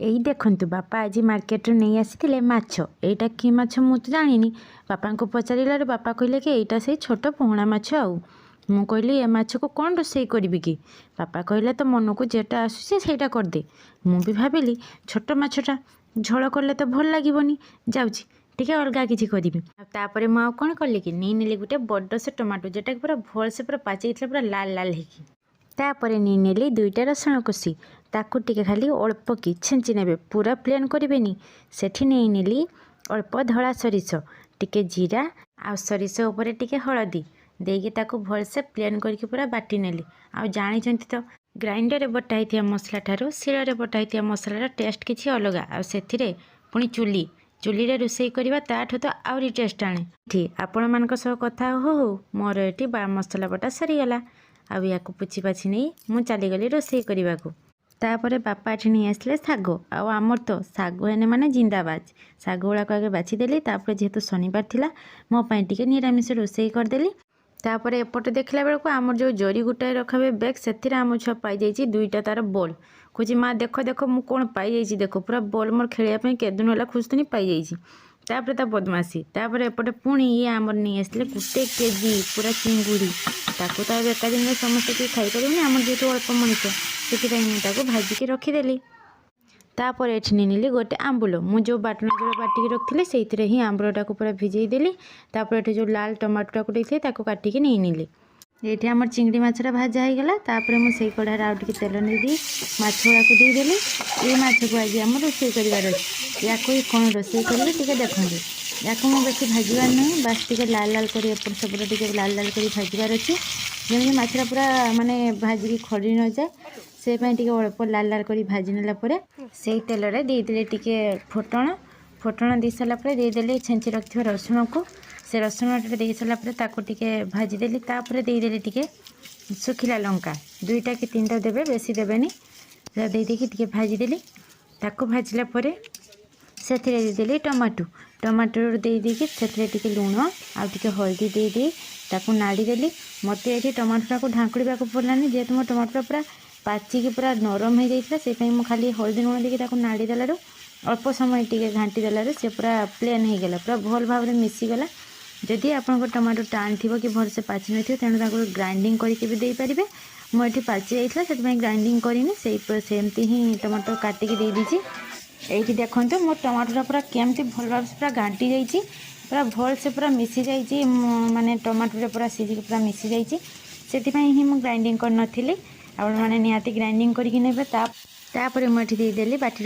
ଏଇ ଦେଖନ୍ତୁ ବାପା ଆଜି ମାର୍କେଟରୁ ନେଇ ଆସିଥିଲେ ମାଛ। ଏଇଟା କି ମାଛ ମୁଁ ତ ଜାଣିନି। ବାପାଙ୍କୁ ପଚାରିଲାରୁ ବାପା କହିଲେ କି ଏଇଟା ସେଇ ଛୋଟ ପୋହଳା ମାଛ ଆଉ। ମୁଁ କହିଲି ଏ ମାଛକୁ କ'ଣ ରୋଷେଇ କରିବି କି? ବାପା କହିଲେ ତ ମନକୁ ଯେଟା ଆସୁଛି ସେଇଟା କରିଦେ। ମୁଁ ବି ଭାବିଲି ଛୋଟ ମାଛଟା ଝୋଳ କଲେ ତ ଭଲ ଲାଗିବନି, ଯାଉଛି ଟିକେ ଅଲଗା କିଛି କରିବି। ଆଉ ତାପରେ ମୁଁ ଆଉ କ'ଣ କଲି କି ନେଲି ଗୋଟେ ବଡ଼ ସେ ଟମାଟୋ, ଯେଟାକି ପୁରା ଭଲସେ ପୁରା ପାଚିଯାଇଥିଲା, ପୁରା ଲାଲ ଲାଲ ହେଇକି। ତାପରେ ନେଲି ଦୁଇଟା ରସୁଣ କଷି, ତାକୁ ଟିକେ ଖାଲି ଅଳ୍ପ କି ଛେଞ୍ଚି ନେବେ, ପୁରା ପ୍ଲେନ୍ କରିବେନି। ସେଠି ନେଲି ଅଳ୍ପ ଧଳା ସୋରିଷ, ଟିକେ ଜିରା ଆଉ ସୋରିଷ ଉପରେ ଟିକେ ହଳଦୀ ଦେଇକି ତାକୁ ଭଲସେ ପ୍ଲେନ୍ କରିକି ପୁରା ବାଟି ନେଲି। ଆଉ ଜାଣିଛନ୍ତି ତ ଗ୍ରାଇଣ୍ଡରରେ ବଟା ହେଇଥିବା ମସଲା ଠାରୁ ଶିଳରେ ବଟା ହେଇଥିବା ମସଲାର ଟେଷ୍ଟ କିଛି ଅଲଗା। ଆଉ ସେଥିରେ ପୁଣି ଚୁଲିରେ ରୋଷେଇ କରିବା ତାଠୁ ତ ଆହୁରି ଟେଷ୍ଟ ଆଣେ। ଏଠି ଆପଣମାନଙ୍କ ସହ କଥା ହଉ ମୋର ଏଠି ମସଲା ବଟା ସରିଗଲା। ଆଉ ୟାକୁ ପୋଛି ପାଛି ନେଇ ମୁଁ ଚାଲିଗଲି ରୋଷେଇ କରିବାକୁ। ତାପରେ ବାପା ଏଠି ନେଇ ଆସିଲେ ଶାଗ। ଆଉ ଆମର ତ ଶାଗ ହେନେ ମାନେ ଜିନ୍ଦାବାଦ। ଶାଗ ଗୁଡ଼ାକ ଆଗେ ବାଛିଦେଲି। ତାପରେ ଯେହେତୁ ଶନିବାର ଥିଲା ମୋ ପାଇଁ ଟିକେ ନିରାମିଷ ରୋଷେଇ କରିଦେଲି। ତାପରେ ଏପଟେ ଦେଖିଲା ବେଳକୁ ଆମର ଯେଉଁ ଜରି ଗୋଟାଏ ରଖା ହୁଏ ବ୍ୟାଗ୍, ସେଥିରେ ଆମ ଛୁଆ ପାଇଯାଇଛି ଦୁଇଟା ତାର ବଲ୍। କହୁଛି ମା ଦେଖ ଦେଖ ମୁଁ କ'ଣ ପାଇଯାଇଛି, ଦେଖ ପୁରା ବଲ୍ ମୋର ଖେଳିବା ପାଇଁ କେଦିନ ହେଲା ଖୋଜୁଥିଲି, ପାଇଯାଇଛି। ତାପରେ ତା ବଦମାସି। ତାପରେ ଏପଟେ ପୁଣି ଇଏ ଆମର ନେଇ ଆସିଲେ 1 କେଜି ପୁରା ଚିଙ୍ଗୁଡ଼ି। ତାକୁ ତ ଏବେ ଏକା ଦିନରେ ସମସ୍ତେ କେହି ଖାଇପାରିବେନି, ଆମର ଯେହେତୁ ଅଳ୍ପ ମଣିଷ, ସେଥିପାଇଁ ମୁଁ ତାକୁ ଭାଜିକି ରଖିଦେଲି। ତାପରେ ଏଠି ନେଲି ଗୋଟେ ଆମ୍ବୁଲ। ମୁଁ ଯେଉଁ ବାଟଣ ଯୋଉ ବାଟିକି ରଖିଥିଲି ସେଇଥିରେ ହିଁ ଆମ୍ବୁଲଟାକୁ ପୁରା ଭିଜେଇ ଦେଲି। ତାପରେ ଏଠି ଯେଉଁ ଲାଲ ଟମାଟୋଟାକୁ ଦେଇଥିଲି ତାକୁ କାଟିକି ନେଲି। ଏଇଠି ଆମର ଚିଙ୍ଗଡ଼ି ମାଛଟା ଭାଜା ହେଇଗଲା। ତାପରେ ମୁଁ ସେଇ କଢ଼ାରେ ଆଉ ଟିକେ ତେଲ ନେଇ ମାଛ ଗୁଡ଼ାକୁ ଦେଇଦେଲି। ଏଇ ମାଛକୁ ଆଜି ଆମର ରୋଷେଇ କରିବାର ଅଛି। ୟାକୁ କ'ଣ ରୋଷେଇ କରିବି ଟିକେ ଦେଖନ୍ତୁ। ୟାକୁ ମୁଁ ବେଶୀ ଭାଜିବାର ନାହିଁ, ବାସ୍ ଟିକେ ଲାଲ ଲାଲ କରି ଏପଟ ସେପଟ ଟିକେ ଲାଲ ଲାଲ କରି ଭାଜିବାର ଅଛି, ଯେମିତି ମାଛଟା ପୁରା ମାନେ ଭାଜିକି ଖଡ଼ି ନଯାଏ। ସେ ପାଇଁ ଟିକେ ଅଳ୍ପ ଲାଲ ଲାଲ କରି ଭାଜି ନେଲା ପରେ ସେଇ ତେଲରେ ଦେଇଦେଲି ଟିକେ ଫୁଟଣ ଦେଇ ସାରିଲା ପରେ ଦେଇଦେଲି ଛେଞ୍ଚି ରଖିଥିବା ରସୁଣକୁ। ସେ ରସୁଣଟା ଦେଇ ସାରିଲା ପରେ ତାକୁ ଟିକେ ଭାଜିଦେଲି। ତାପରେ ଦେଇଦେଲି ଟିକେ ଶୁଖିଲା ଲଙ୍କା, 2ଟା କି 3ଟା ଦେବେ, ବେଶୀ ଦେବେନି। ସେଟା ଦେଇକି ଟିକେ ଭାଜିଦେଲି। ତାକୁ ଭାଜିଲା ପରେ ସେଥିରେ ଦେଇଦେଲି ଟମାଟୋ ଦେଇକି ସେଥିରେ ଟିକେ ଲୁଣ ଆଉ ଟିକେ ହଳଦୀ ଦେଇ ତାକୁ ନାଡ଼ିଦେଲି। ମୋତେ ଏଠି ଟମାଟୋଟାକୁ ଢାଙ୍କୁଳିବାକୁ ପଡ଼ିଲାନି, ଯେହେତୁ ମୋ ଟମାଟୋଟା ପୁରା ପାଚିକି ପୁରା ନରମ ହେଇଯାଇଥିଲା। ସେଇପାଇଁ ମୁଁ ଖାଲି ହଳଦୀ ଲୁଣ ଦେଇକି ତାକୁ ନାଡ଼ି ଦେଲାରୁ ଅଳ୍ପ ସମୟ ଟିକେ ଘାଣ୍ଟି ଦେଲାରୁ ସେ ପୁରା ପ୍ଲେନ୍ ହେଇଗଲା, ପୁରା ଭଲ ଭାବରେ ମିଶିଗଲା। ଯଦି ଆପଣଙ୍କ ଟମାଟୋ ଟାଣ ଥିବ କି ଭଲସେ ପାଚି ନଥିବ ତେଣୁ ତାକୁ ଗ୍ରାଇଣ୍ଡିଙ୍ଗ କରିକି ବି ଦେଇପାରିବେ। ମୁଁ ଏଠି ପାଚି ଯାଇଥିଲା ସେଥିପାଇଁ ଗ୍ରାଇଣ୍ଡିଙ୍ଗ କରିନି, ସେମିତି ହିଁ ଟମାଟୋ କାଟିକି ଦେଇଦେଇଛି। ଏଇଠି ଦେଖନ୍ତୁ ମୋ ଟମାଟୋଟା ପୁରା କେମିତି ଭଲ ଭାବରେ ପୁରା ଘାଣ୍ଟି ଯାଇଛି, ପୁରା ଭଲସେ ପୁରା ମିଶିଯାଇଛି, ମାନେ ଟମାଟୋରେ ପୁରା ସିଝିକି ପୁରା ମିଶିଯାଇଛି। ସେଥିପାଇଁ ହିଁ ମୁଁ ଗ୍ରାଇଣ୍ଡିଙ୍ଗ କରିନଥିଲି। ଆପଣମାନେ ନିହାତି ଗ୍ରାଇଣ୍ଡିଙ୍ଗ କରିକି ନେବେ। ତାପରେ ମୁଁ ଏଠି ଦେଇଦେଲି ବାଟିର